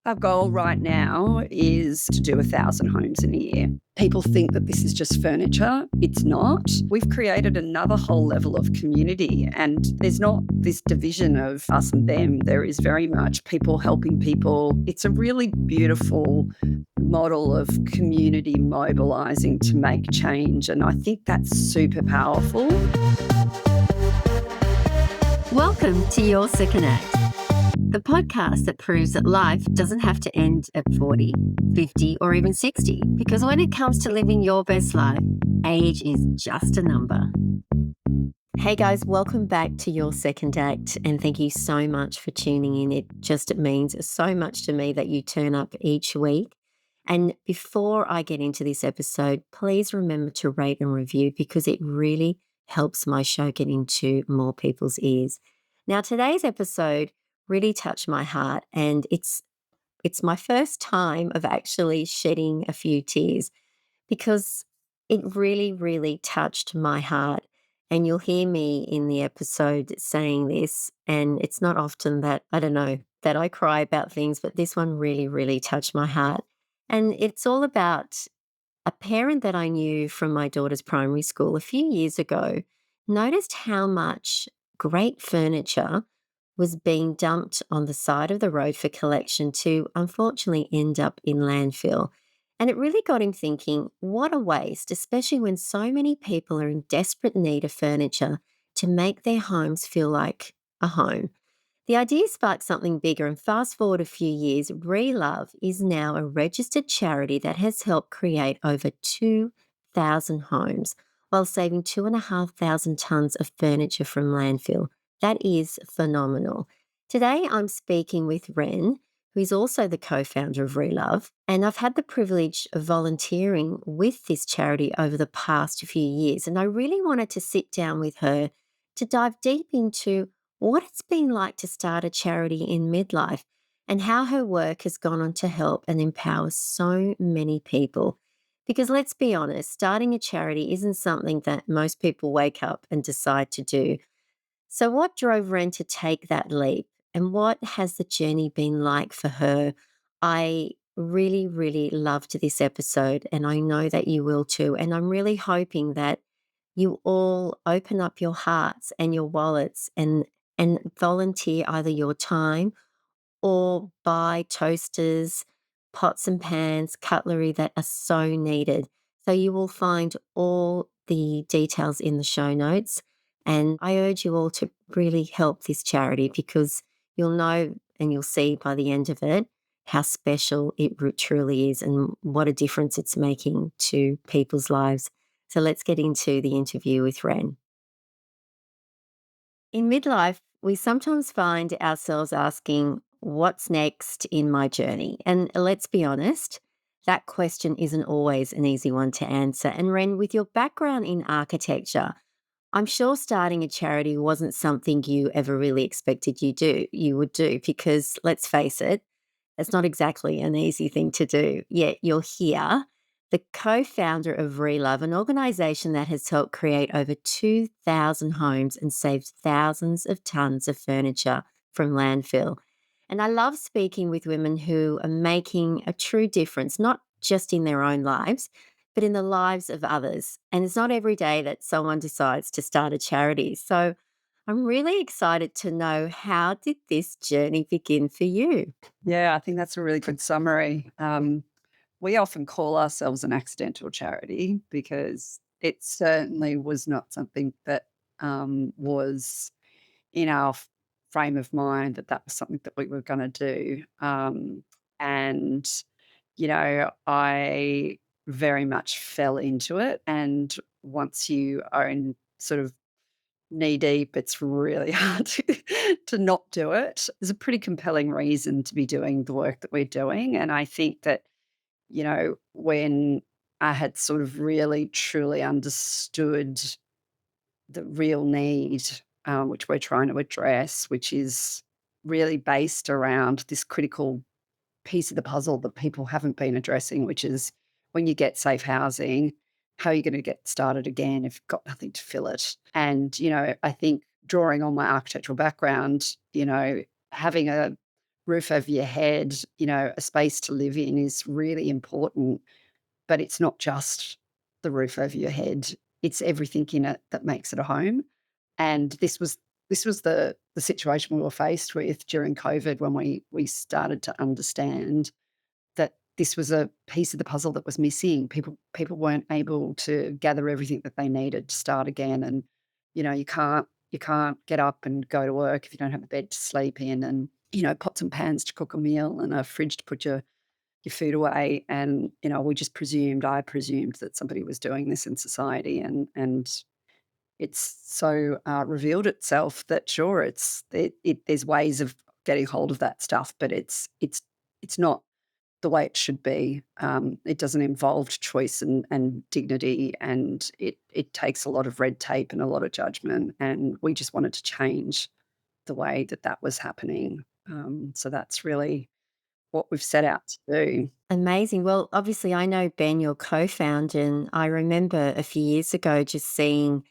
Our goal right now is to do 1,000 homes in a year. People think that this is just furniture. It's not. We've created another whole level of community, and there's not this division of us and them. There is very much people helping people. It's a really beautiful model of community mobilising to make change, and I think that's super powerful. Welcome to Your Second Act, the podcast that proves that life doesn't have to end at 40, 50, or even 60, because when it comes to living your best life, age is just a number. Hey guys, welcome back to Your Second Act, and thank you so much for tuning in. It means so much to me that you turn up each week. And before I get into this episode, please remember to rate and review because it really helps my show get into more people's ears. Now, today's episode really touched my heart, and it's my first time of actually shedding a few tears because it really, really touched my heart. And you'll hear me in the episode saying this, and it's not often that, that I cry about things, but this one really, really touched my heart. And it's all about a parent that I knew from my daughter's primary school a few years ago noticed how much great furniture was being dumped on the side of the road for collection to unfortunately end up in landfill. And it really got him thinking, what a waste, especially when so many people are in desperate need of furniture to make their homes feel like a home. The idea sparked something bigger, and fast forward a few years, ReLove is now a registered charity that has helped create over 2,000 homes while saving 2,500 tons of furniture from landfill. That is phenomenal. Today, I'm speaking with Ren, who is also the co-founder of ReLove, and I've had the privilege of volunteering with this charity over the past few years, and I really wanted to sit down with her to dive deep into what it's been like to start a charity in midlife and how her work has gone on to help and empower so many people. Because let's be honest, starting a charity isn't something that most people wake up and decide to do. So what drove Ren to take that leap, and what has the journey been like for her? I really, really loved this episode, and I know that you will too. And I'm really hoping that you all open up your hearts and your wallets and volunteer either your time or buy toasters, pots and pans, cutlery that are so needed. So you will find all the details in the show notes. And I urge you all to really help this charity because you'll know and you'll see by the end of it how special it truly is and what a difference it's making to people's lives. So let's get into the interview with Ren. In midlife, we sometimes find ourselves asking, what's next in my journey? And let's be honest, that question isn't always an easy one to answer. And Ren, with your background in architecture, I'm sure starting a charity wasn't something you ever really expected you would do, because let's face it, it's not exactly an easy thing to do. Yet you're here, the co-founder of ReLove, an organization that has helped create over 2,000 homes and saved thousands of tons of furniture from landfill. And I love speaking with women who are making a true difference, not just in their own lives, but in the lives of others. And it's not every day that someone decides to start a charity. So I'm really excited to know, how did this journey begin for you? Yeah, I think that's a really good summary. We often call ourselves an accidental charity because it certainly was not something that was in our frame of mind that was something that we were going to do. And, I very much fell into it. And once you are in sort of knee deep, it's really hard to not do it. There's a pretty compelling reason to be doing the work that we're doing. And I think that, when I had sort of really truly understood the real need, which we're trying to address, which is really based around this critical piece of the puzzle that people haven't been addressing, which is when you get safe housing, how are you going to get started again if you've got nothing to fill it? And, I think drawing on my architectural background, having a roof over your head, a space to live in is really important, but it's not just the roof over your head. It's everything in it that makes it a home. And this was the situation we were faced with during COVID when we started to understand that this was a piece of the puzzle that was missing. People weren't able to gather everything that they needed to start again. And you can't get up and go to work if you don't have a bed to sleep in, and pots and pans to cook a meal, and a fridge to put your food away. And I presumed that somebody was doing this in society, and it's so revealed itself that sure, there's ways of getting hold of that stuff, but it's not the way it should be. It doesn't involve choice and dignity, and it takes a lot of red tape and a lot of judgment. And we just wanted to change the way that that was happening. So that's really what we've set out to do. Amazing. Well, obviously, I know Ben, your co founder, and I remember a few years ago just seeing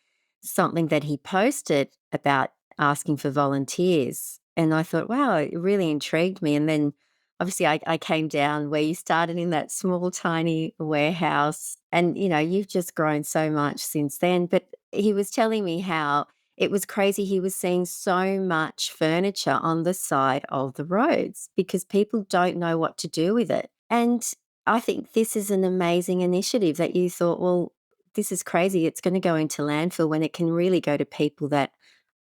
something that he posted about asking for volunteers. And I thought, wow, it really intrigued me. And then obviously, I came down where you started in that small, tiny warehouse. And, you've just grown so much since then. But he was telling me how it was crazy. He was seeing so much furniture on the side of the roads because people don't know what to do with it. And I think this is an amazing initiative that you thought, well, this is crazy. It's going to go into landfill when it can really go to people that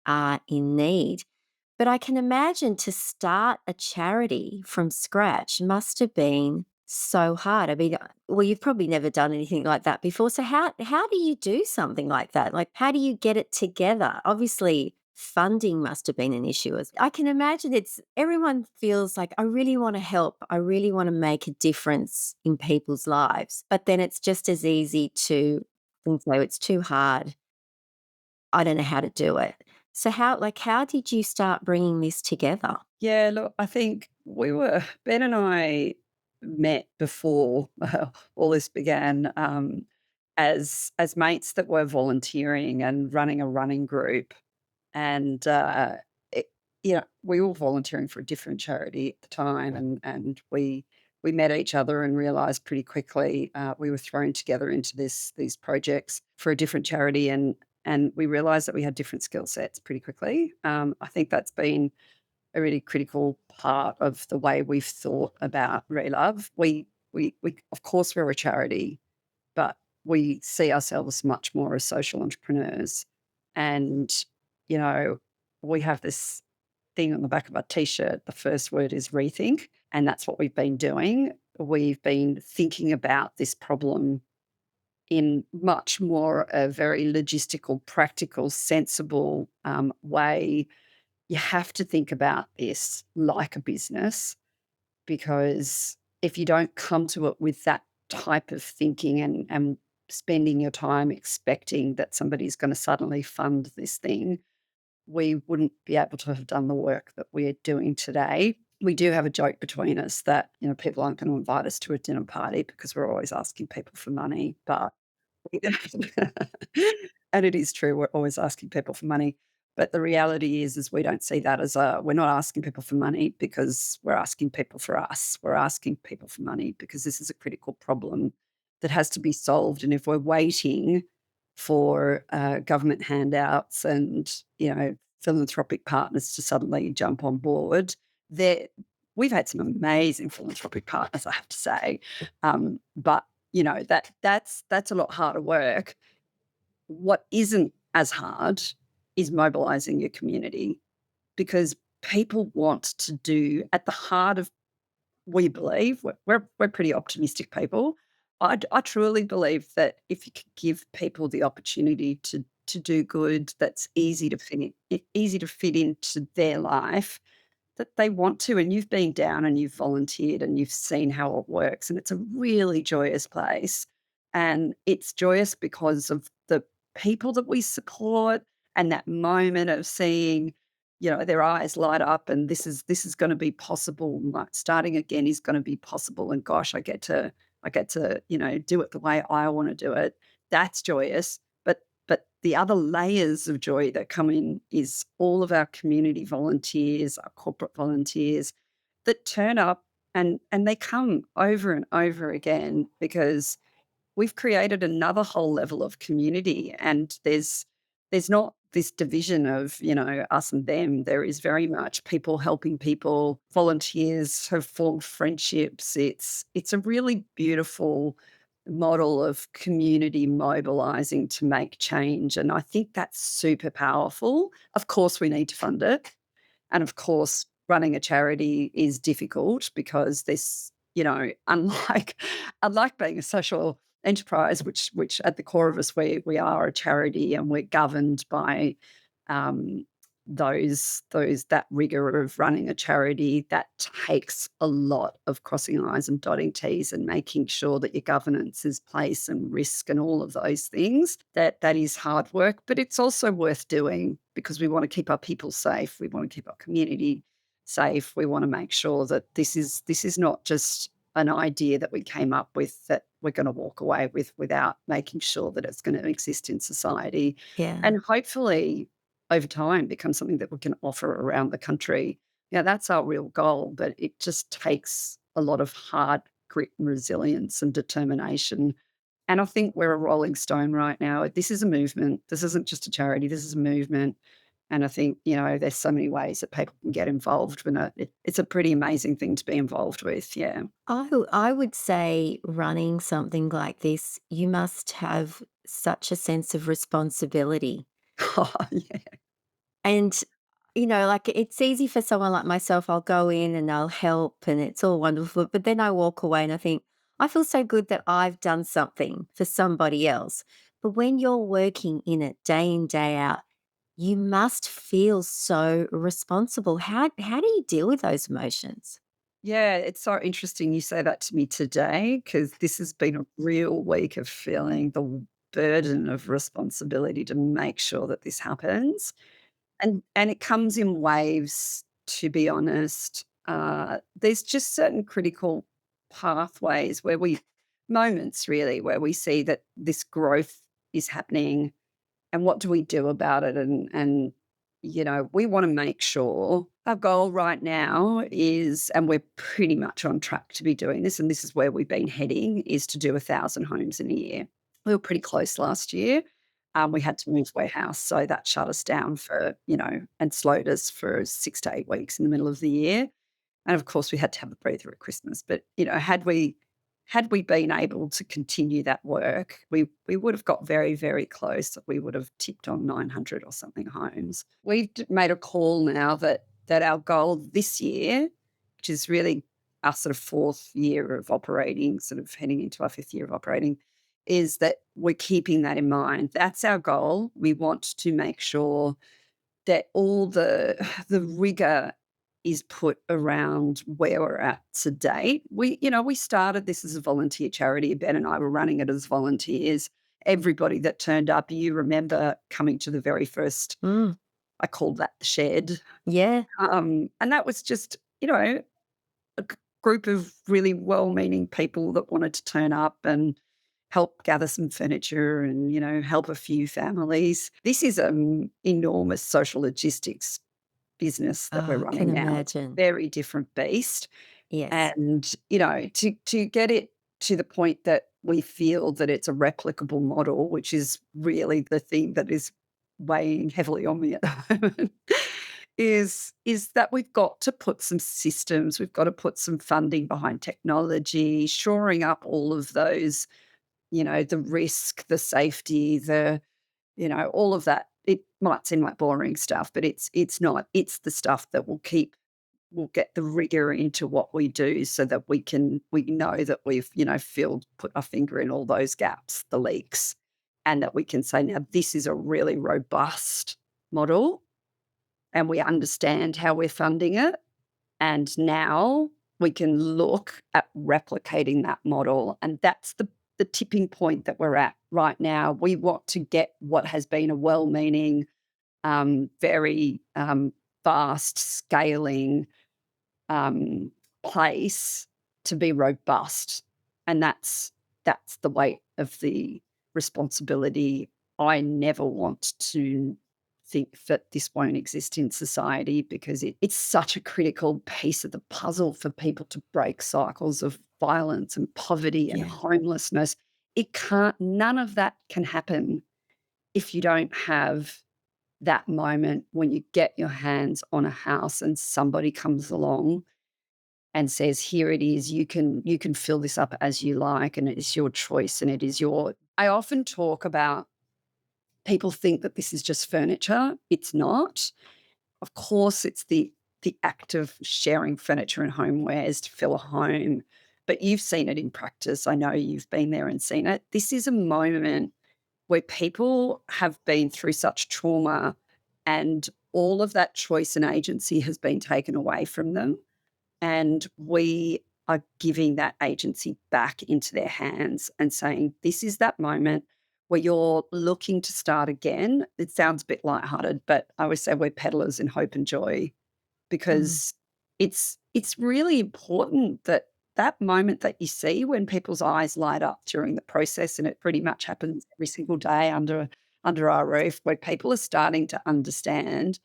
are in need. But I can imagine to start a charity from scratch must have been so hard. I mean, well, you've probably never done anything like that before. So how do you do something like that? Like, how do you get it together? Obviously, funding must have been an issue. I can imagine it's everyone feels like I really want to help. I really want to make a difference in people's lives. But then it's just as easy to think, no, it's too hard. I don't know how to do it. So how did you start bringing this together? Yeah, look, I think Ben and I met before all this began, as mates that were volunteering and running a running group. And it, we were volunteering for a different charity at the time, and we met each other and realized pretty quickly we were thrown together into these projects for a different charity, and we realized that we had different skill sets pretty quickly. I think that's been a really critical part of the way we've thought about ReLove. We of course we're a charity, but we see ourselves much more as social entrepreneurs. And, you know, we have this thing on the back of our t-shirt. The first word is rethink, and that's what we've been doing. We've been thinking about this problem in much more a very logistical, practical, sensible way. You have to think about this like a business, because if you don't come to it with that type of thinking and spending your time expecting that somebody's going to suddenly fund this thing, we wouldn't be able to have done the work that we're doing today. We do have a joke between us that, people aren't going to invite us to a dinner party because we're always asking people for money. But and it is true, we're always asking people for money. But the reality is we don't see that as we're not asking people for money because we're asking people for us. We're asking people for money because this is a critical problem that has to be solved. And if we're waiting for government handouts and, philanthropic partners to suddenly jump on board, there we've had some amazing philanthropic partners, I have to say. But that's a lot harder work. What isn't as hard is mobilizing your community, because people want to do at the heart of, we believe we're pretty optimistic people. I truly believe that if you can give people the opportunity to do good, that's easy to fit into their life, that they want to. And you've been down and you've volunteered and you've seen how it works, and it's a really joyous place. And it's joyous because of the people that we support, and that moment of seeing, their eyes light up, and this is going to be possible. Like, starting again is going to be possible, and gosh, I get to do it the way I want to do it. That's joyous. But the other layers of joy that come in is all of our community volunteers, our corporate volunteers, that turn up, and they come over and over again because we've created another whole level of community, and there's not this division of, us and them. There is very much people helping people. Volunteers have formed friendships. It's a really beautiful model of community mobilizing to make change, and I think that's super powerful. Of course we need to fund it, and of course, running a charity is difficult because this, unlike being a social enterprise, which at the core of us we are a charity, and we're governed by um, those that rigor of running a charity. That takes a lot of crossing I's and dotting T's and making sure that your governance is place and risk and all of those things. That is hard work, but it's also worth doing because we want to keep our people safe. We want to keep our community safe. We want to make sure that this is not just an idea that we came up with that we're going to walk away with without making sure that it's going to exist in society, Yeah. and hopefully over time become something that we can offer around the country. Yeah, that's our real goal, but it just takes a lot of hard grit and resilience and determination. And I think we're a rolling stone right now. This is a movement. This isn't just a charity. This is a movement. And I think, there's so many ways that people can get involved with it. It's a pretty amazing thing to be involved with. Yeah. I would say running something like this, you must have such a sense of responsibility. Oh, yeah. And, like it's easy for someone like myself, I'll go in and I'll help and it's all wonderful. But then I walk away and I think, I feel so good that I've done something for somebody else. But when you're working in it day in, day out, you must feel so responsible. How do you deal with those emotions? Yeah, it's so interesting you say that to me today because this has been a real week of feeling the burden of responsibility to make sure that this happens. And it comes in waves, to be honest. There's just certain critical pathways where we moments really where we see that this growth is happening, and what do we do about it? And we want to make sure our goal right now is, and we're pretty much on track to be doing this, and this is where we've been heading, is to do 1,000 homes in a year. We were pretty close last year. We had to move warehouse, so that shut us down for, and slowed us for 6 to 8 weeks in the middle of the year. And of course, we had to have a breather at Christmas. But had we been able to continue that work, we would have got very, very close. We would have tipped on 900 or something homes. We've made a call now that our goal this year, which is really our sort of fourth year of operating, sort of heading into our fifth year of operating, is that we're keeping that in mind. That's our goal. We want to make sure that all the rigor is put around where we're at to date. We started this as a volunteer charity. Ben and I were running it as volunteers. Everybody that turned up, you remember coming to the very first, Mm, I called that the shed. yeah. And that was just, a group of really well-meaning people that wanted to turn up and help gather some furniture and, help a few families. This is an enormous social logistics business that we're Oh, I can running now. It's a imagine. very different beast. Yes. And, to get it to the point that we feel that it's a replicable model, which is really the thing that is weighing heavily on me at the moment, is that we've got to put some systems, we've got to put some funding behind technology, shoring up all of those, the risk, the safety, all of that. It might seem like boring stuff, but it's not. It's the stuff that will get the rigor into what we do so that we know that we've, put our finger in all those gaps, the leaks, and that we can say, now this is a really robust model and we understand how we're funding it. And now we can look at replicating that model. And that's the tipping point that we're at right now. We want to get what has been a well meaning, very fast scaling place to be robust. And that's the weight of the responsibility. I never want to think that this won't exist in society because it's such a critical piece of the puzzle for people to break cycles of violence and poverty and Yeah. homelessness. None of that can happen if you don't have that moment when you get your hands on a house and somebody comes along and says, "Here it is. You can fill this up as you like, and it's your choice, and it is your." I often talk about people think that this is just furniture. It's not. Of course, it's the act of sharing furniture and homewares to fill a home, but you've seen it in practice. I know you've been there and seen it. This is a moment where people have been through such trauma and all of that choice and agency has been taken away from them. And we are giving that agency back into their hands and saying, this is that moment where you're looking to start again. It sounds a bit lighthearted, but I always say we're peddlers in hope and joy Mm. because it's really important that that moment that you see when people's eyes light up during the process, and it pretty much happens every single day under our roof, where people are starting to understand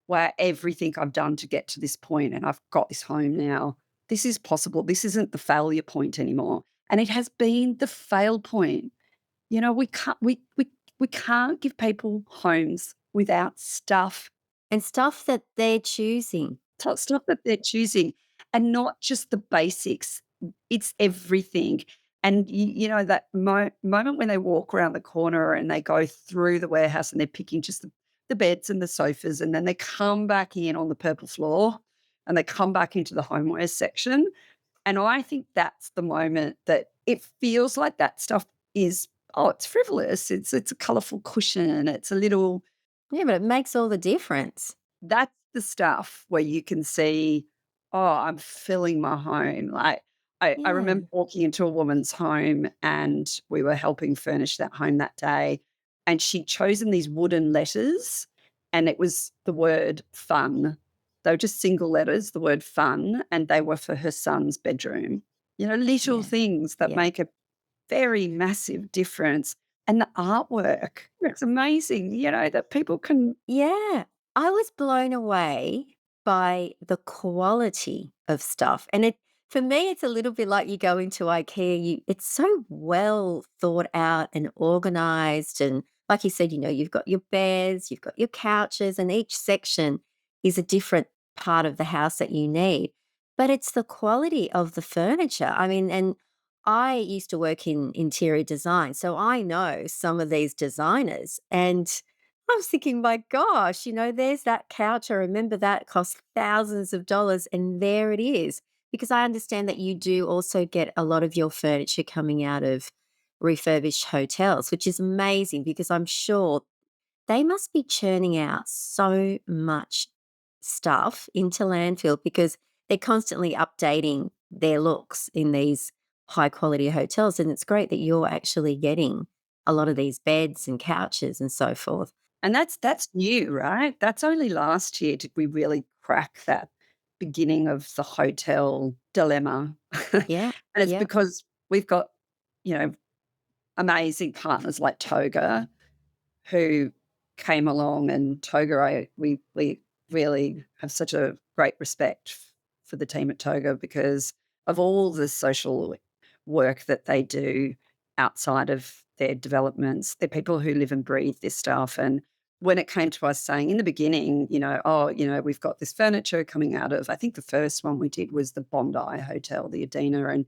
where everything I've done to get to this point and I've got this home now. This is possible. This isn't the failure point anymore. And it has been the fail point. You know, we can't give people homes without stuff, And stuff that they're choosing. stuff that they're choosing, and not just the basics. It's everything. And you know that moment when they walk around the corner and they go through the warehouse and they're picking just the beds and the sofas, and then they come back in on the purple floor and they come back into the homeware section. And I think that's the moment that it feels like that stuff is, oh, it's frivolous. It's a colorful cushion. It's a little. Yeah, but it makes all the difference. That's the stuff where you can see, "Oh, I'm filling my home." Like, I remember Yeah. walking into a woman's home, and we were helping furnish that home that day, and she'd chosen these wooden letters, and it was the word "fun." They were just single letters, the word "fun," and they were for her son's bedroom. You know, little Yeah. things that Yeah. make a very massive difference, and the artwork, it's amazing, you know, that people can. Yeah. I was blown away by the quality of stuff. And it for me, it's a little bit like you go into IKEA. It's so well thought out and organized. And like you said, you've got your beds, you've got your couches, and each section is a different part of the house that you need. But it's the quality of the furniture. I mean, and I used to work in interior design. So I know some of these designers. And I was thinking, my gosh, there's that couch. I remember that cost thousands of dollars, and there it is. Because I understand that you do also get a lot of your furniture coming out of refurbished hotels, which is amazing because I'm sure they must be churning out so much stuff into landfill because they're constantly updating their looks in these high quality hotels. And it's great that you're actually getting a lot of these beds and couches and so forth. And that's new, right? That's only last year did we really crack that beginning of the hotel dilemma. Yeah. And it's Yeah. because we've got, you know, amazing partners like Toga who came along, and Toga, we really have such a great respect for the team at Toga because of all the social work that they do outside of their developments. They're people who live and breathe this stuff. And when it came to us saying in the beginning, oh, we've got this furniture coming out of, I think the first one we did was the Bondi Hotel, the Adena,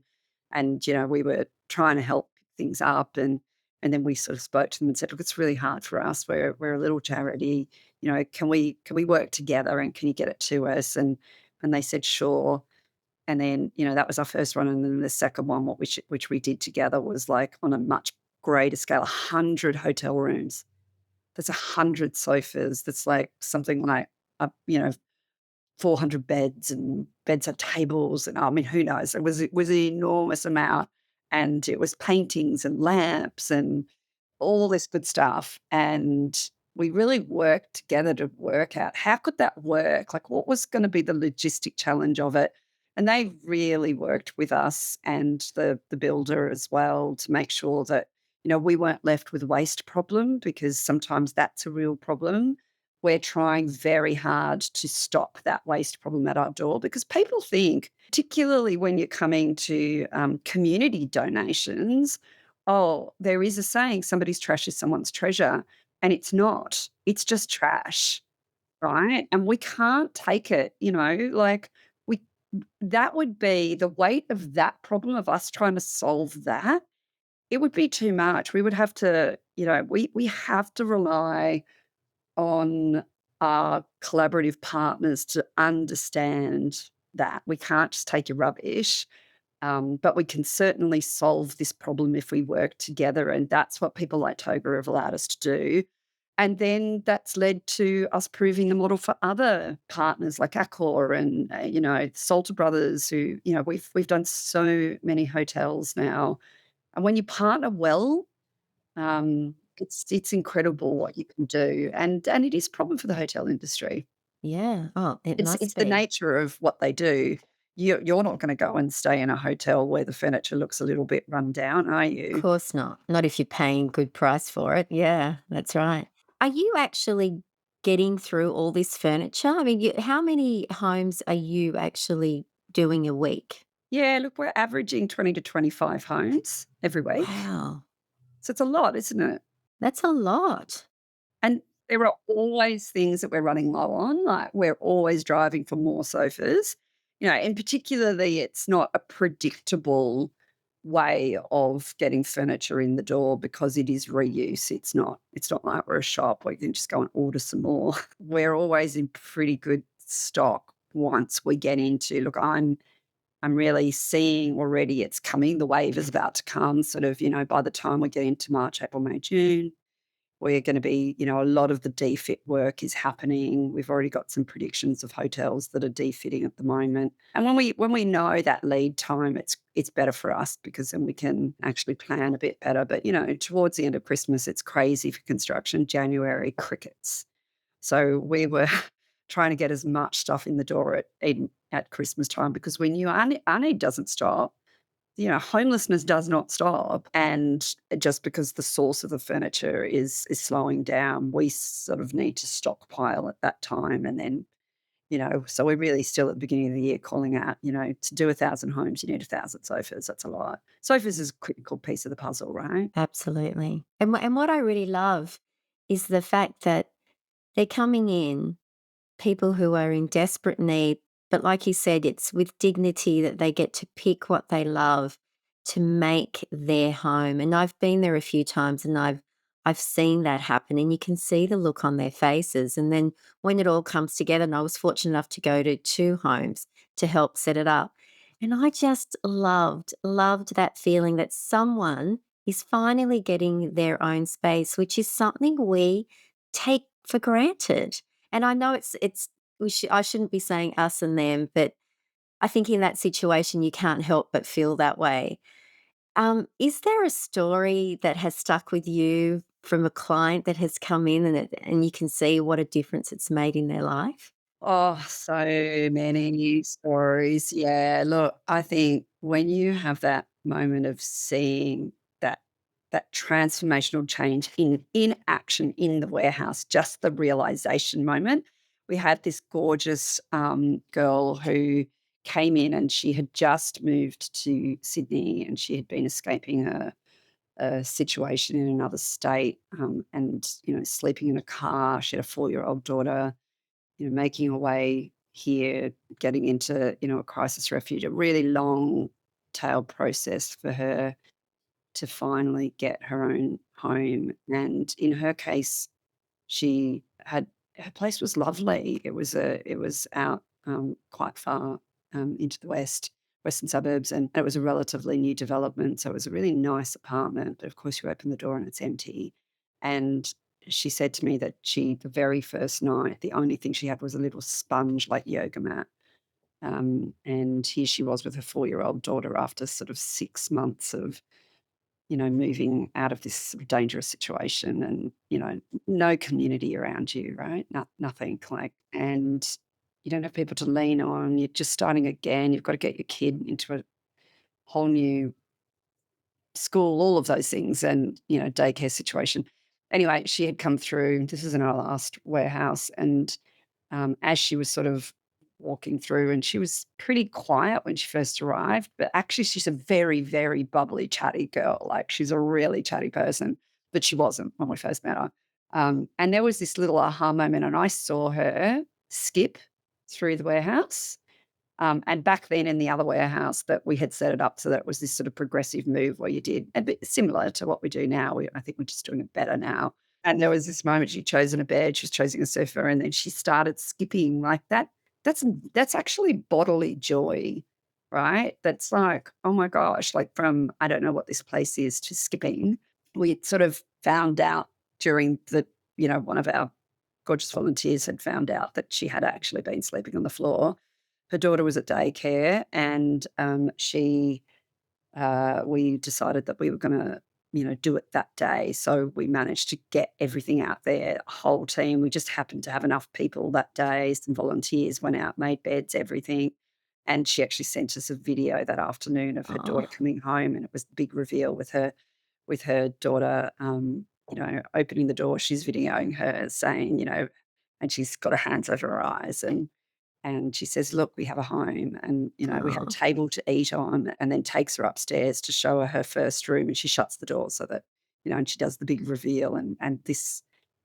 and we were trying to help pick things up, and then we sort of spoke to them and said, "Look, it's really hard for us. We're a little charity. Can we work together and can you get it to us?" And they said, "Sure." And then, that was our first one. And then the second one, which we did together, was like on a much greater scale, 100 hotel rooms. That's 100 sofas. That's like something like, 400 beds and bedside tables, and I mean, who knows? It was an enormous amount, and it was paintings and lamps and all this good stuff. And we really worked together to work out how could that work? Like, what was going to be the logistic challenge of it? And they really worked with us and the builder as well to make sure that we weren't left with a waste problem, because sometimes that's a real problem. we're trying very hard to stop that waste problem at our door because people think, particularly when you're coming to community donations, oh, there is a saying, somebody's trash is someone's treasure. And it's not, it's just trash, right? And we can't take it, like we, that would be the weight of that problem of us trying to solve that. It would be too much. We would have to, we have to rely on our collaborative partners to understand that. We can't just take your rubbish, but we can certainly solve this problem if we work together. And that's what people like Toga have allowed us to do. And then that's led to us proving the model for other partners like Accor and, Salter Brothers, who, we've done so many hotels now. And when you partner well, it's incredible what you can do, and it is a problem for the hotel industry. Yeah. Oh, it It's must the be. nature of what they do. You're not gonna go and stay in a hotel where the furniture looks a little bit run down, are you? Course not. Not if you're paying good price for it. Yeah, that's right. Are you actually getting through all this furniture? I mean, how many homes are you actually doing a week? Yeah, look, we're averaging 20 to 25 homes every week, Wow, so it's a lot, isn't it? that's a lot. And there are always things that we're running low on, like, we're always driving for more sofas, and particularly, it's not a predictable way of getting furniture in the door because it is reuse. It's not like we're a shop where you can just go and order some more. We're always in pretty good stock once we get into look, I'm really seeing already it's coming, the wave is about to come, sort of, by the time we get into March, April, May, June. We're gonna be a lot of the defit work is happening. We've already got some predictions of hotels that are defitting at the moment. And when we know that lead time, it's better for us because then we can actually plan a bit better. But, towards the end of Christmas, it's crazy for construction. January, crickets. So we were trying to get as much stuff in the door at Christmas time because we knew our need doesn't stop. Homelessness does not stop. And just because the source of the furniture is slowing down, we sort of need to stockpile at that time. And then, so we're really still at the beginning of the year calling out, to do 1,000 homes, you need 1,000 sofas. That's a lot. Sofas is a critical piece of the puzzle, right? Absolutely. And what I really love is the fact that they're coming in people who are in desperate need. But like you said, it's with dignity that they get to pick what they love to make their home. And I've been there a few times and I've seen that happen and you can see the look on their faces. And then when it all comes together, and I was fortunate enough to go to 2 homes to help set it up. And I just loved that feeling that someone is finally getting their own space, which is something we take for granted. And I know I shouldn't be saying us and them, but I think in that situation you can't help but feel that way. Is there a story that has stuck with you from a client that has come in and you can see what a difference it's made in their life? Oh, so many stories. Yeah, look, I think when you have that moment of seeing that transformational change in action in the warehouse, just the realization moment. We had this gorgeous girl who came in and she had just moved to Sydney and she had been escaping a situation in another state and sleeping in a car. She had a 4-year-old daughter, making her way here, getting into, a crisis refuge, a really long tail process for her to finally get her own home. And in her case, she had her place was lovely. It was out quite far into the western suburbs, and it was a relatively new development. So it was a really nice apartment. But of course, you open the door and it's empty. And she said to me that the very first night, the only thing she had was a little sponge like yoga mat. And here she was with her 4-year-old daughter after sort of 6 months of moving out of this sort of dangerous situation and, no community around you, right? Nothing like, and you don't have people to lean on. You're just starting again. You've got to get your kid into a whole new school, all of those things, and, daycare situation. Anyway, she had come through. This is in our last warehouse, and as she was sort of walking through, and she was pretty quiet when she first arrived, but actually she's a very, very bubbly, chatty girl. Like she's a really chatty person, but she wasn't when we first met her. And there was this little aha moment, and I saw her skip through the warehouse. And back then in the other warehouse that we had set it up so that it was this sort of progressive move where you did a bit similar to what we do now. I think we're just doing it better now. And there was this moment she'd chosen a bed, she was choosing a sofa, and then she started skipping like that. That's that's actually bodily joy, right? That's like, oh my gosh, like from I don't know what this place is to skipping. We sort of found out during the, one of our gorgeous volunteers had found out that she had actually been sleeping on the floor. Her daughter was at daycare, and we decided that we were gonna, do it that day. So we managed to get everything out there, a whole team. We just happened to have enough people that day. Some volunteers went out, made beds, everything. And she actually sent us a video that afternoon of her daughter Oh, coming home, and it was the big reveal with her daughter, opening the door. She's videoing her saying, and she's got her hands over her eyes, and she says, "Look, we have a home, and, we have a oh, table to eat on," and then takes her upstairs to show her first room, and she shuts the door so that, and she does the big reveal, and this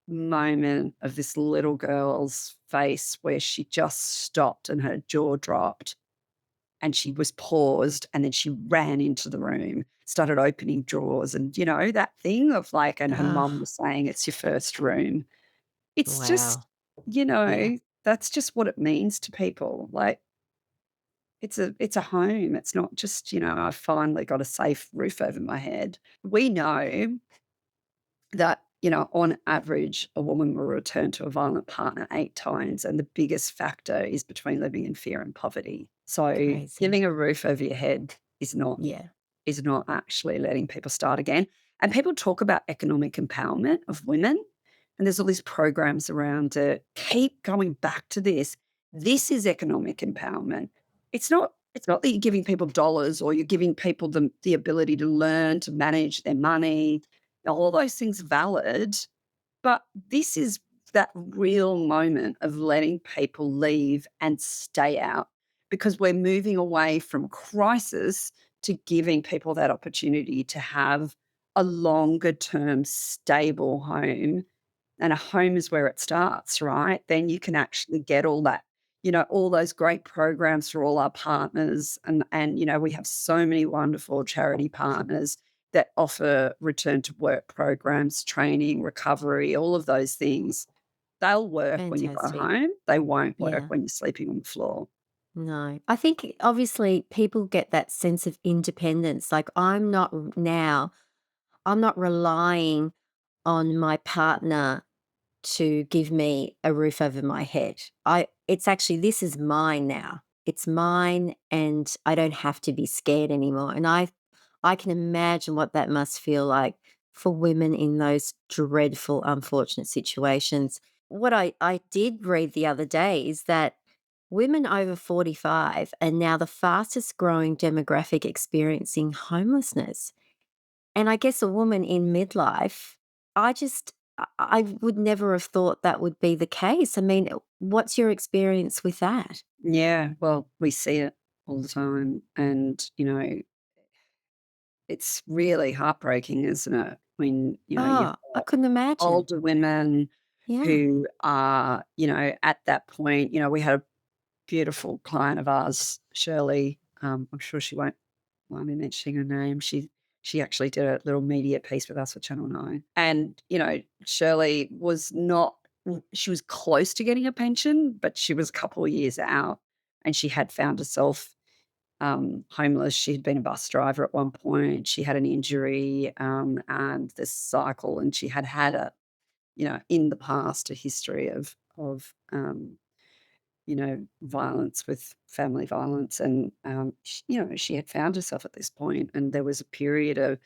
moment of this little girl's face where she just stopped and her jaw dropped, and she was paused, and then she ran into the room, started opening drawers, and, that thing of like, and her mum oh, was saying, "It's your first room." It's just, wow. you Yeah, know, that's just what it means to people. Like, it's a home. It's not just, I finally got a safe roof over my head. We know that, on average, a woman will return to a violent partner 8 times, and the biggest factor is between living in fear and poverty. So, crazy. giving a roof over your head Yeah. is not actually letting people start again. And people talk about economic empowerment of women, and there's all these programs around it. Keep going back to this. This is economic empowerment. It's not that you're giving people dollars or you're giving people the ability to learn to manage their money. All those things are valid, but this is that real moment of letting people leave and stay out because we're moving away from crisis to giving people that opportunity to have a longer term stable home. And a home is where it starts, right? Then you can actually get all that, all those great programs for all our partners. And we have so many wonderful charity partners that offer return to work programs, training, recovery, all of those things. They'll work when you've got a Fantastic. home. They won't work Yeah. when you're sleeping on the floor. No. I think obviously people get that sense of independence. Like I'm not relying on my partner to give me a roof over my head. It's actually this is mine now. It's mine and I don't have to be scared anymore. And I can imagine what that must feel like for women in those dreadful, unfortunate situations. What I did read the other day is that women over 45 are now the fastest growing demographic experiencing homelessness. And I guess a woman in midlife, I would never have thought that would be the case. I mean, what's your experience with that? Yeah, well, we see it all the time. And, it's really heartbreaking, isn't it? When, you've Oh, I couldn't imagine. older women Yeah. who are, at that point. We had a beautiful client of ours, Shirley. I'm sure she won't mind me mentioning her name. She actually did a little media piece with us for Channel 9. And, Shirley was not she was close to getting a pension, but she was a couple of years out, and she had found herself homeless. She had been a bus driver at one point. She had an injury, and this cycle, and she had in the past, a history of violence with family violence. And, she had found herself at this point, and there was a period of,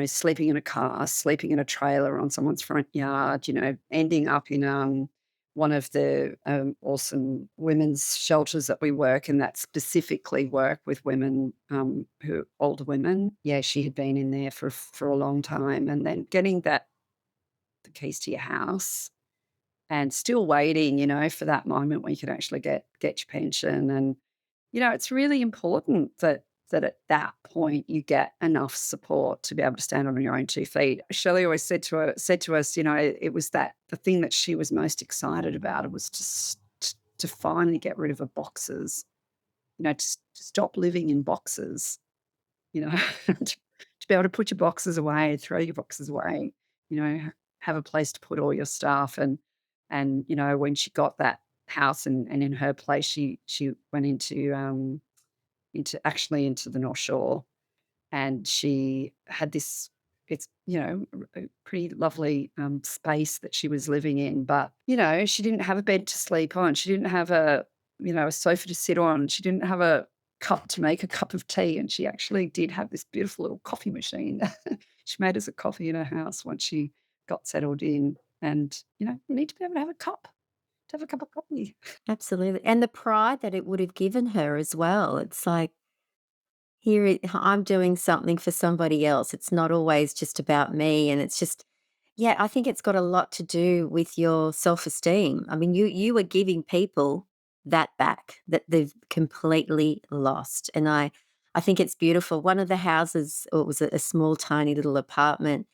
sleeping in a car, sleeping in a trailer on someone's front yard, ending up in one of the awesome women's shelters that we work in that specifically work with women who older women. Yeah, she had been in there for a long time, and then getting that the keys to your house and still waiting, for that moment when you can actually get your pension. And, it's really important that at that point you get enough support to be able to stand on your own 2 feet. Shelley always said to us, it was that the thing that she was most excited about, it was to finally get rid of her boxes, to stop living in boxes, to be able to put your boxes away, throw your boxes away, have a place to put all your stuff. And when she got that house and in her place, she went into the North Shore, and she had this it's, a pretty lovely, space that she was living in, but, she didn't have a bed to sleep on. She didn't have a sofa to sit on. She didn't have a cup to make a cup of tea, and she actually did have this beautiful little coffee machine. She made us a coffee in her house once she got settled in, and, you need to be able to have a cup, to have a cup of coffee. Absolutely. And the pride that it would have given her as well. It's like, I'm doing something for somebody else. It's not always just about me. And it's just, yeah, I think it's got a lot to do with your self-esteem. I mean, you are giving people that back that they've completely lost. And I think it's beautiful. One of the houses, or it was a small, tiny little apartment.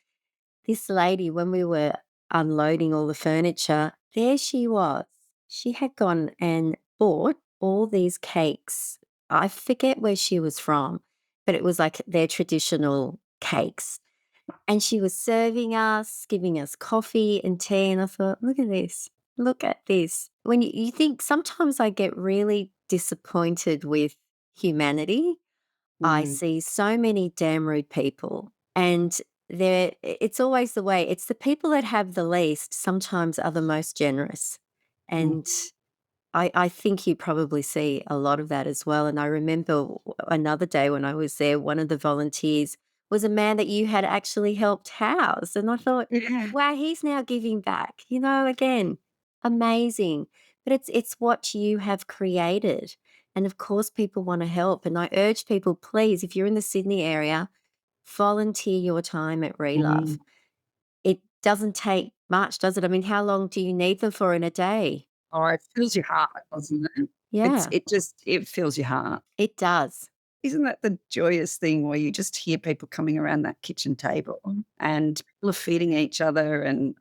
This lady, when we were unloading all the furniture, there she was. She had gone and bought all these cakes. I forget where she was from, but it was like their traditional cakes. And she was serving us, giving us coffee and tea. And I thought, look at this. Look at this. When you think sometimes I get really disappointed with humanity. I Mm, see so many damn rude people, and it's always the way. It's the people that have the least sometimes are the most generous. mm, And I think you probably see a lot of that as well. And I remember another day when I was there, one of the volunteers was a man that you had actually helped house. And I thought, yeah, wow, he's now giving back. Again, amazing. But it's what you have created. And of course, people want to help. And I urge people, please, if you're in the Sydney area, volunteer your time at ReLove. mm. It doesn't take much, does it? I mean, how long do you need them for in a day? Oh, it fills your heart, doesn't it? Yeah, It fills your heart. it does. Isn't that the joyous thing where you just hear people coming around that kitchen table and people are feeding each other? And,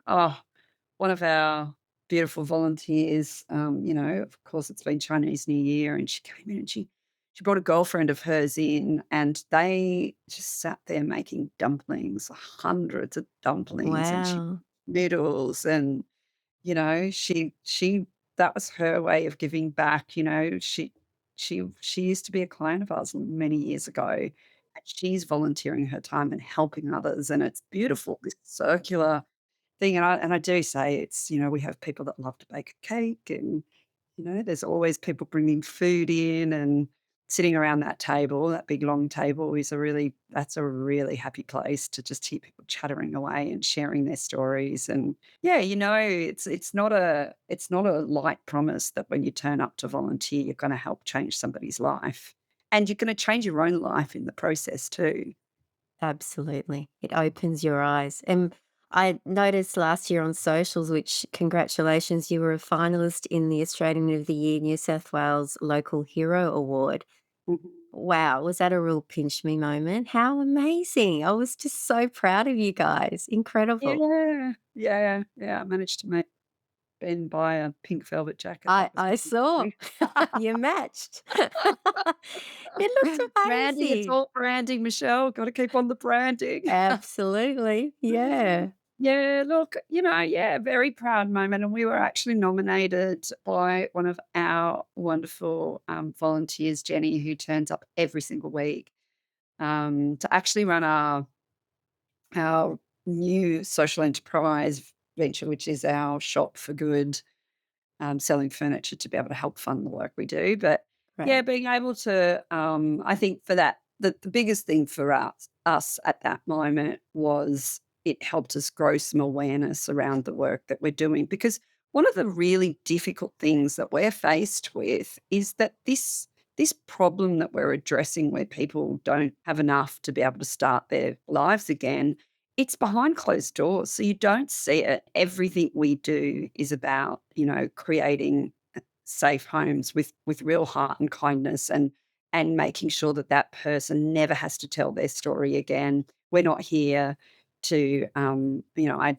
one of our beautiful volunteers, of course, it's been Chinese New Year, and she came in and she brought a girlfriend of hers in, and they just sat there making dumplings, hundreds of dumplings, and she Wow. noodles. And she that was her way of giving back. She used to be a client of ours many years ago, and she's volunteering her time and helping others, and it's beautiful, this circular thing. And I do say it's, we have people that love to bake a cake, and, there's always people bringing food in, and sitting around that table, that big long table is that's a really happy place to just hear people chattering away and sharing their stories. And yeah, it's not a light promise that when you turn up to volunteer, you're gonna help change somebody's life. And you're gonna change your own life in the process too. Absolutely. It opens your eyes. And I noticed last year on socials, which congratulations, you were a finalist in the Australian of the Year New South Wales Local Hero Award. Mhm. Wow, was that a real pinch me moment? How amazing. I was just so proud of you guys. Incredible. Yeah. Yeah, yeah, I managed to make Ben buy a pink velvet jacket. I That was I saw. pretty You matched. It looked branding, it's amazing. all branding, Michelle, gotta keep on the branding. Absolutely. Yeah. Yeah, look, yeah, very proud moment, and we were actually nominated by one of our wonderful, volunteers, Jenny, who turns up every single week, to actually run our new social enterprise venture, which is our shop for good, selling furniture to be able to help fund the work we do. But yeah, Right. being able to, I think for that, the biggest thing for us at that moment was it helped us grow some awareness around the work that we're doing. Because one of the really difficult things that we're faced with is that this problem that we're addressing, where people don't have enough to be able to start their lives again, it's behind closed doors, so you don't see it. Everything we do is about, creating safe homes with real heart and kindness, and making sure that that person never has to tell their story again. We're not here to, I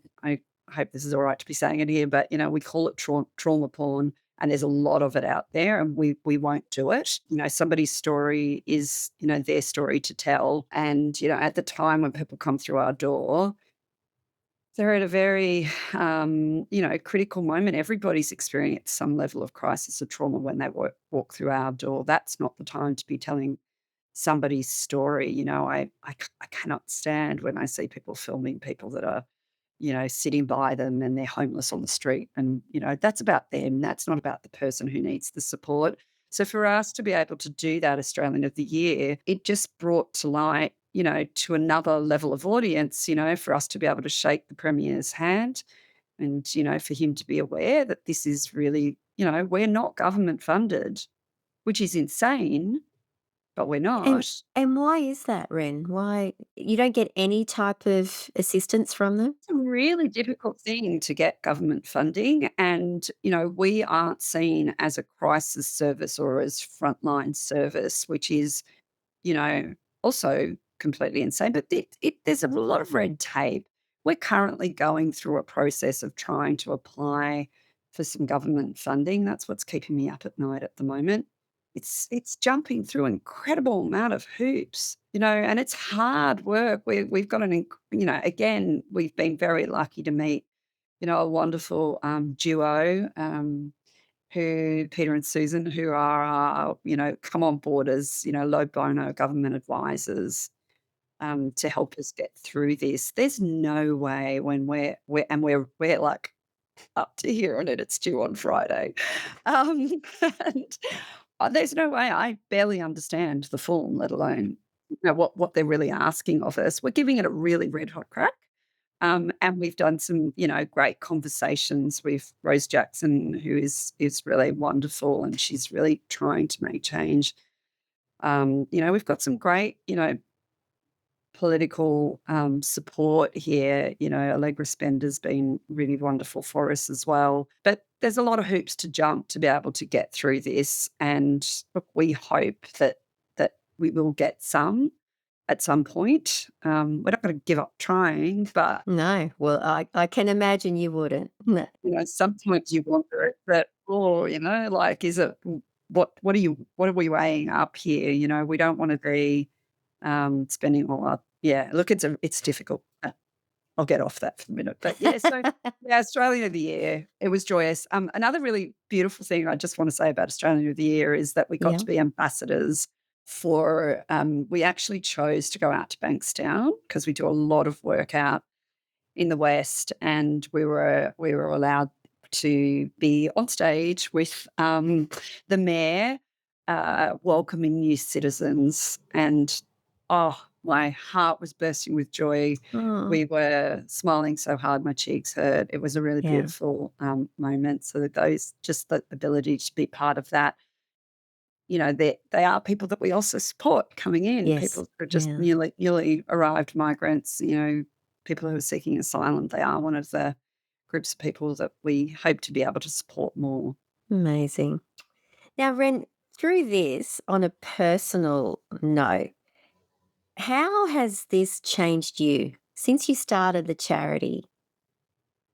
hope this is all right to be saying it here, but, we call it trauma porn, and there's a lot of it out there, and we won't do it. Somebody's story is, their story to tell, and, at the time when people come through our door, they're at a very, critical moment. Everybody's experienced some level of crisis or trauma when they walk through our door. That's not the time to be telling somebody's story. I cannot stand when I see people filming people that are, sitting by them and they're homeless on the street. And, that's about them. That's not about the person who needs the support. So for us to be able to do that Australian of the Year, it just brought to light, to another level of audience, for us to be able to shake the Premier's hand and, for him to be aware that this is really, we're not government funded, which is insane, but we're And not. and why is that, Ren? Why you don't get any type of assistance from them? It's a really difficult thing to get government funding. And, we aren't seen as a crisis service or as frontline service, which is, you know, also completely insane. But there's a lot of red tape. We're currently going through a process of trying to apply for some government funding. That's what's keeping me up at night at the moment. It's jumping through an incredible amount of hoops, and it's hard work. We've got again, we've been very lucky to meet, a wonderful duo. Who Peter and Susan, who are, come on board as, low bono government advisors, to help us get through this. There's no way when we're like up to here on it. It's due on Friday. And there's no way. I barely understand the form, let alone, what they're really asking of us. We're giving it a really red hot crack. And we've done some, great conversations with Rose Jackson, who is really wonderful, and she's really trying to make change. We've got some great, political support here. Allegra Spender's been really wonderful for us as well. But there's a lot of hoops to jump to be able to get through this. And look, we hope that we will get some at some point. We're not going to give up trying, but No. Well, I can imagine you wouldn't. No. sometimes you wonder that, oh, like, is it what are we weighing up here? We don't want to be spending all our, yeah, look, it's difficult. I'll get off that for a minute. But yeah, so yeah, Australian of the Year, it was joyous. Another really beautiful thing I just want to say about Australian of the Year is that we got Yeah. to be ambassadors for, we actually chose to go out to Bankstown because we do a lot of work out in the West, and we were allowed to be on stage with the mayor welcoming new citizens, and oh, my heart was bursting with joy. Oh, We were smiling so hard my cheeks hurt. It was a really yeah. beautiful moment. So that those just the ability to be part of that, they are people that we also support coming in, Yes. people who are just Yeah. newly arrived migrants, people who are seeking asylum. They are one of the groups of people that we hope to be able to support more. Amazing. Now, Ren, through this, on a personal note, how has this changed you since you started the charity?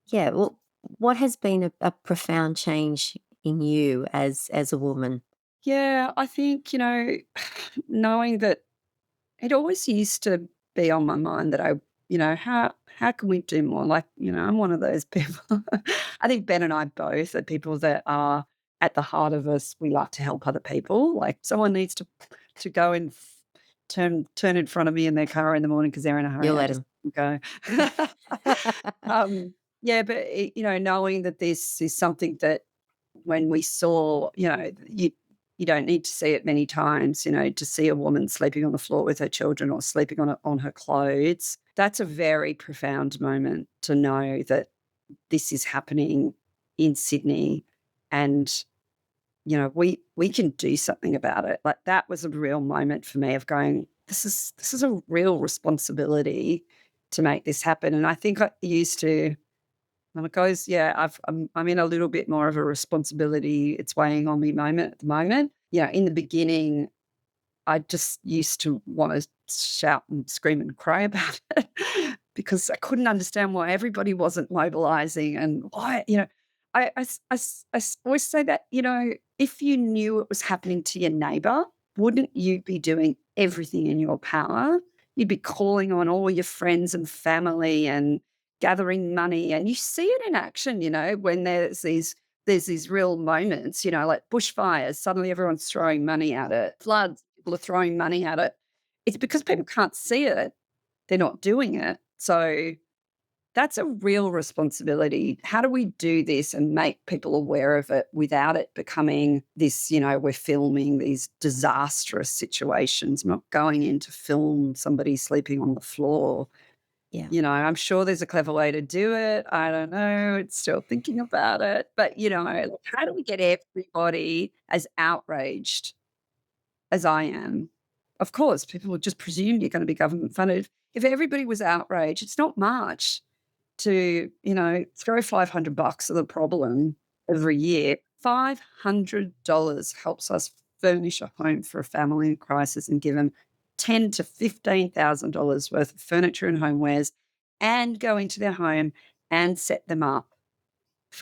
Yeah, well, what has been a profound change in you as a woman? Yeah, I think, knowing that it always used to be on my mind that how can we do more? Like, I'm one of those people. I think Ben and I both are people that are at the heart of us. We like to help other people. Like someone needs to go and turn in front of me in their car in the morning because they're in a hurry. You'll I let just him. go. Yeah, but knowing that this is something that when we saw, you don't need to see it many times, to see a woman sleeping on the floor with her children or sleeping on her clothes. That's a very profound moment to know that this is happening in Sydney, and we can do something about it. Like that was a real moment for me of going, this is a real responsibility. to make this happen. And I think I used to, and it goes, yeah, I'm in a little bit more of a responsibility. It's weighing on me moment at the moment. Yeah, in the beginning, I just used to want to shout and scream and cry about it because I couldn't understand why everybody wasn't mobilizing and why, always say that, if you knew it was happening to your neighbor, wouldn't you be doing everything in your power? You'd be calling on all your friends and family and gathering money. And you see it in action, when there's these real moments, like bushfires, suddenly everyone's throwing money at it. Floods, people are throwing money at it. It's because people can't see it, they're not doing it. So that's a real responsibility. How do we do this and make people aware of it without it becoming this, we're filming these disastrous situations, not going in to film somebody sleeping on the floor. Yeah. I'm sure there's a clever way to do it. I don't know. It's still thinking about it. But, like, how do we get everybody as outraged as I am? Of course, people would just presume you're going to be government funded. If everybody was outraged, it's not much to, throw $500 at the problem every year. $500 helps us furnish a home for a family in crisis and give them ten to $15,000 worth of furniture and homewares and go into their home and set them up.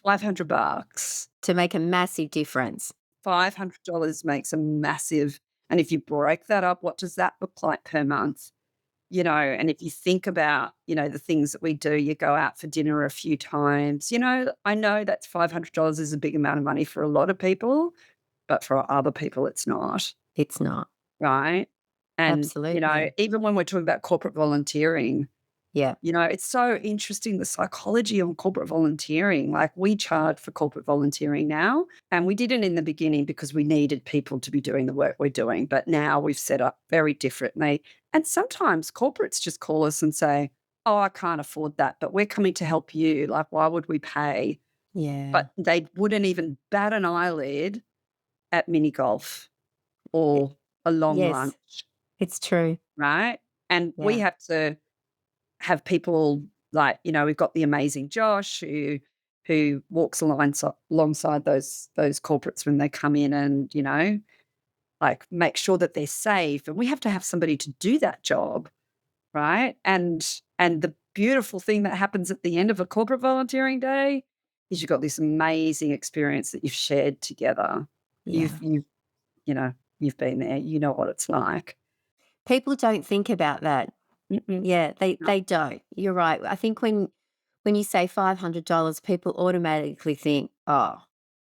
$500. To make a massive difference. $500 makes a massive, and if you break that up, what does that look like per month? And if you think about, the things that we do, you go out for dinner a few times, I know that's $500 is a big amount of money for a lot of people, but for other people, it's not, It's not. right? And, Absolutely. even when we're talking about corporate volunteering, Yeah. it's so interesting, the psychology of corporate volunteering. Like, we charge for corporate volunteering now, and we didn't in the beginning because we needed people to be doing the work we're doing. But now we've set up very differently. And sometimes corporates just call us and say, "Oh, I can't afford that, but we're coming to help you. Like, why would we pay?" Yeah. But they wouldn't even bat an eyelid at mini golf Y- or a long Yes, lunch, it's true. right? And we Yeah. have to have people like, we've got the amazing Josh who walks alongside those corporates when they come in and, like, make sure that they're safe. And we have to have somebody to do that job, right? And the beautiful thing that happens at the end of a corporate volunteering day is you've got this amazing experience that you've shared together. Yeah. You've been there, you know what it's like. People don't think about that. Mm-mm. Yeah, they No. they don't. You're right. I think when you say $500, people automatically think, "Oh,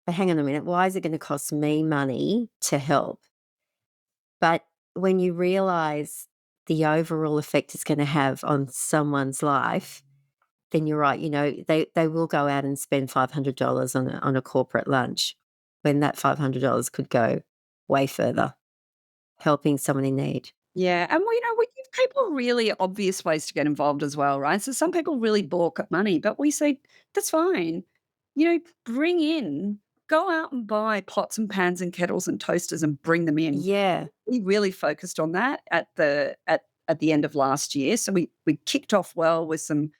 but hang on a minute, why is it gonna cost me money to help?" But when you realize the overall effect it's gonna have on someone's life, then you're right, they will go out and spend $500 on a corporate lunch when that $500 could go way further, helping someone in need. Yeah, and we give people really obvious ways to get involved as well, right? So some people really balk at money, but we say, "That's fine." Bring in, go out and buy pots and pans and kettles and toasters and bring them in. Yeah. We really focused on that at the end of last year. So we kicked off well with some,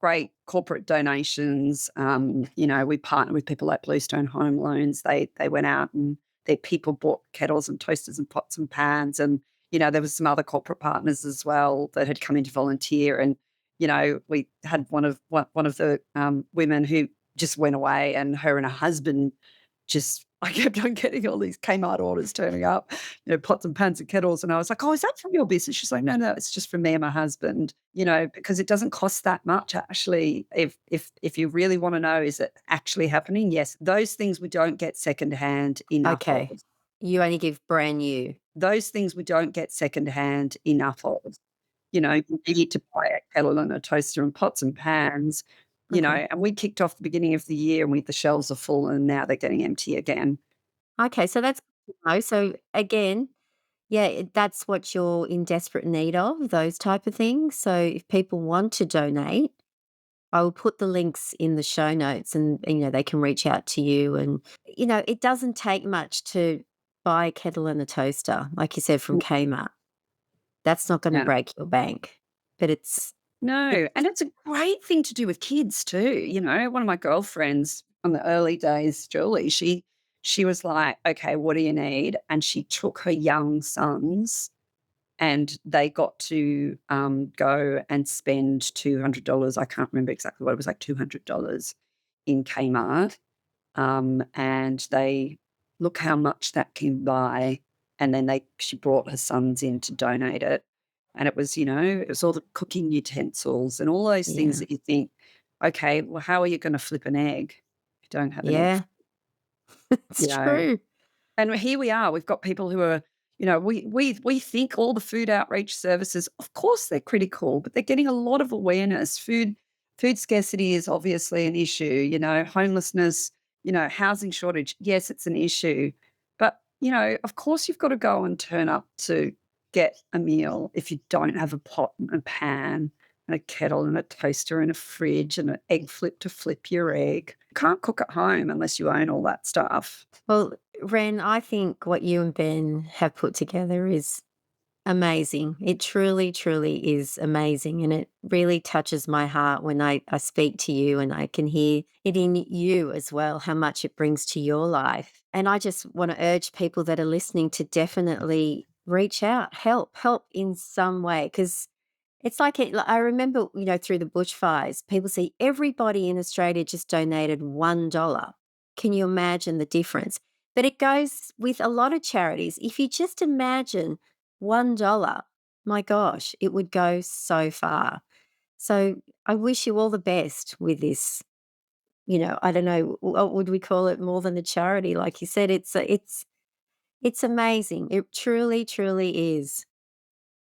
great corporate donations. We partnered with people like Bluestone Home Loans. They went out and their people bought kettles and toasters and pots and pans. And, there was some other corporate partners as well that had come in to volunteer. And, we had one of the women who just went away, and her and her husband just I kept on getting all these Kmart orders turning up, pots and pans and kettles, and I was like, "Oh, is that from your business?" She's like, "No, no, it's just for me and my husband," because it doesn't cost that much actually. If you really wanna know, is it actually happening? Yes, those things we don't get secondhand enough of. Okay. You only give brand new. Those things we don't get secondhand enough of. You need to buy a kettle and a toaster and pots and pans, Okay. and we kicked off the beginning of the year and the shelves are full and now they're getting empty again. Okay, so that's good to know. So again, yeah, that's what you're in desperate need of, those type of things. So if people want to donate, I will put the links in the show notes and, they can reach out to you. And, it doesn't take much to buy a kettle and a toaster, like you said, from Mm, Kmart. That's not going to yeah. break your bank, but it's No, and it's a great thing to do with kids too, one of my girlfriends on the early days, Julie, she was like, "Okay, what do you need?" And she took her young sons and they got to, go and spend $200. I can't remember exactly what it was, like $200 in Kmart. And they look how much that can buy. And then she brought her sons in to donate it. And it was all the cooking utensils and all those things Yeah. that you think, okay, well, how are you going to flip an egg if you don't have an egg? Yeah. It's You know, true. and here we are, we've got people who are, we think all the food outreach services, of course they're critical, but they're getting a lot of awareness. Food scarcity is obviously an issue, homelessness, housing shortage. Yes, it's an issue. But, of course you've got to go and turn up to get a meal if you don't have a pot and a pan and a kettle and a toaster and a fridge and an egg flip to flip your egg. You can't cook at home unless you own all that stuff. Well, Ren, I think what you and Ben have put together is amazing. It truly, truly is amazing. And it really touches my heart when I speak to you and I can hear it in you as well, how much it brings to your life. And I just want to urge people that are listening to definitely reach out, help in some way. Because it's like I remember, through the bushfires, people say everybody in Australia just donated $1. Can you imagine the difference? But it goes with a lot of charities. If you just imagine $1, my gosh, it would go so far. So I wish you all the best with this. I don't know, what would we call it more than a charity? Like you said, it's amazing. It truly, truly is.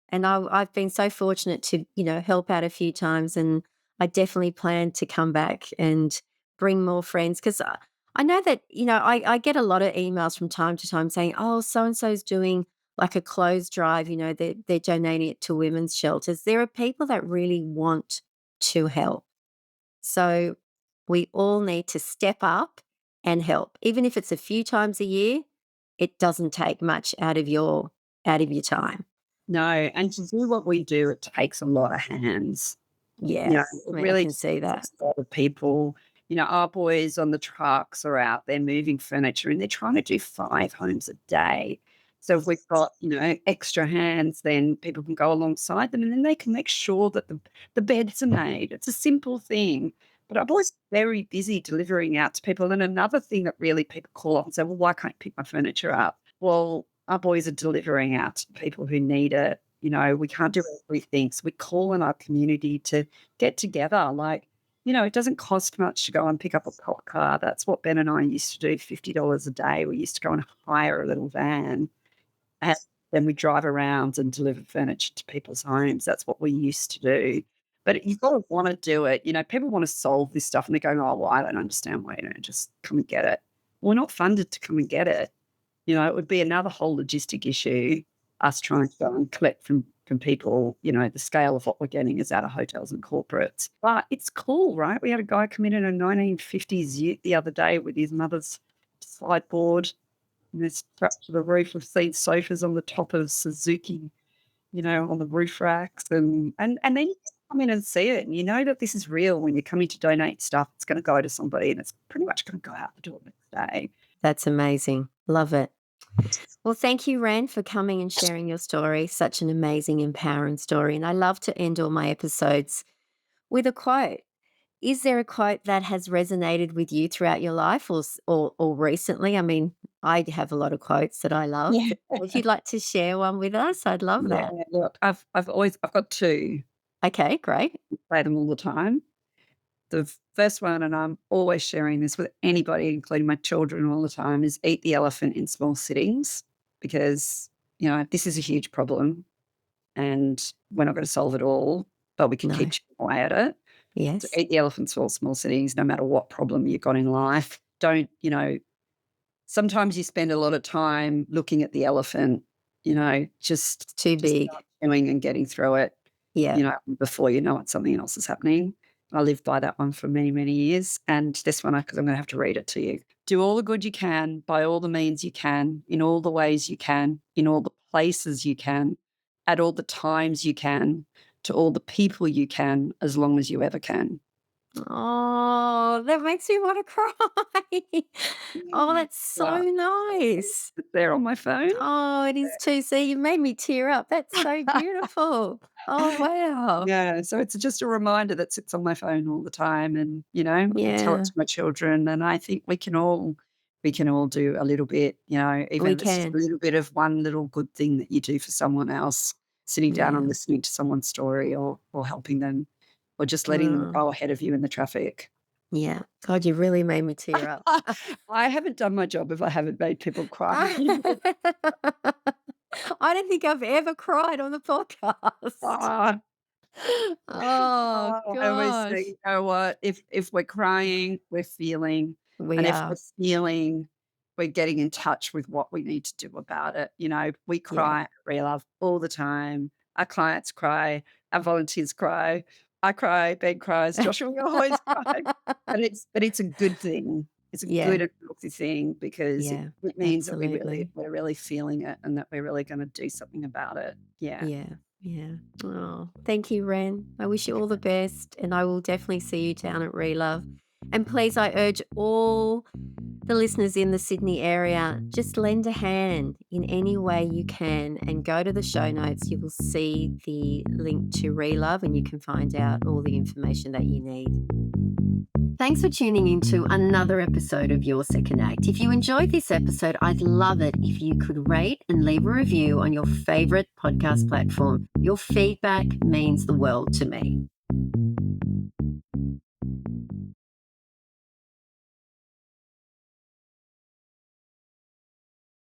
And I've been so fortunate to, help out a few times, and I definitely plan to come back and bring more friends because I know that, I get a lot of emails from time to time saying, oh, so and so's doing like a clothes drive, they're donating it to women's shelters. There are people that really want to help. So we all need to step up and help. Even if it's a few times a year, it doesn't take much out of your time. No, and to do what we do, it takes a lot of hands. Yeah, It I really can see that. takes a lot of people. Our boys on the trucks are out there moving furniture and they're trying to do 5 homes a day. So if we've got, extra hands, then people can go alongside them and then they can make sure that the beds are made. It's a simple thing. But I'm always very busy delivering out to people. And another thing that really people call up and say, well, why can't you pick my furniture up? Well, our boys are delivering out to people who need it. We can't do everything. So we call on our community to get together. Like, it doesn't cost much to go and pick up a cop car. That's what Ben and I used to do, $50 a day. We used to go and hire a little van and then we drive around and deliver furniture to people's homes. That's what we used to do. But you've got to want to do it. People want to solve this stuff and they're going, oh, well, I don't understand why you don't just come and get it. We're not funded to come and get it. It would be another whole logistic issue, us trying to go and collect from people, the scale of what we're getting is out of hotels and corporates. But it's cool, right? We had a guy come in a 1950s ute the other day with his mother's slide board and it's strapped to the roof. We've seen sofas on the top of Suzuki, on the roof racks and then you come in and see it and you know that this is real when you're coming to donate stuff. It's gonna go to somebody and it's pretty much gonna go out the door the next day. That's amazing. Love it. Well, thank you, Ren, for coming and sharing your story. Such an amazing, empowering story. And I love to end all my episodes with a quote. Is there a quote that has resonated with you throughout your life or recently? I mean, I have a lot of quotes that I love. Yeah. If you'd like to share one with us, I'd love Yeah, that. look, I've got 2, Okay, great. say them all the time. The first one, and I'm always sharing this with anybody, including my children all the time, is eat the elephant in small sittings because, this is a huge problem and we're not gonna solve it all, but we can No. keep chipping away at it. So Yes. eat the elephant in small sittings no matter what problem you've got in life. Don't, sometimes you spend a lot of time looking at the elephant, It's too just big. start chewing and getting through it, Yeah, before you know it, something else is happening. I lived by that one for many, many years. And this one, because I'm going to have to read it to you. Do all the good you can, by all the means you can, in all the ways you can, in all the places you can, at all the times you can. to all the people you can as long as you ever can. Oh, that makes me want to cry. Oh, Yeah. that's so Well, nice. it's there on my phone. Oh, it is too. See, you made me tear up. That's so beautiful. Oh, wow. Yeah, so it's just a reminder that sits on my phone all the time and, I tell it Yeah, to my children, and I think we can all do a little bit, even we if it's just a can. little bit of one little good thing that you do for someone else, sitting down and Yeah. listening to someone's story or helping them or just letting them Oh, go ahead of you in the traffic. yeah. God, you really made me tear up. I haven't done my job if I haven't made people cry. I don't think I've ever cried on the podcast. Ah. Oh, I always say, gosh. you know what? If we're crying, we're feeling, We and if we're are. feeling, we're getting in touch with what we need to do about it. We Yeah. cry at ReLove all the time. Our clients cry, our volunteers cry. I cry, Ben cries, Joshua will always cry. But it's a good thing. It's a Yeah. good and healthy thing because it, Yeah. it means that Absolutely. we're really feeling it and that we're really going to do something about it. Yeah. Yeah. Yeah. Oh, thank you, Ren. I wish you all the best, and I will definitely see you down at ReLove. And please, I urge all the listeners in the Sydney area, just lend a hand in any way you can and go to the show notes. You will see the link to ReLove and you can find out all the information that you need. Thanks for tuning into another episode of Your Second Act. If you enjoyed this episode, I'd love it if you could rate and leave a review on your favorite podcast platform. Your feedback means the world to me.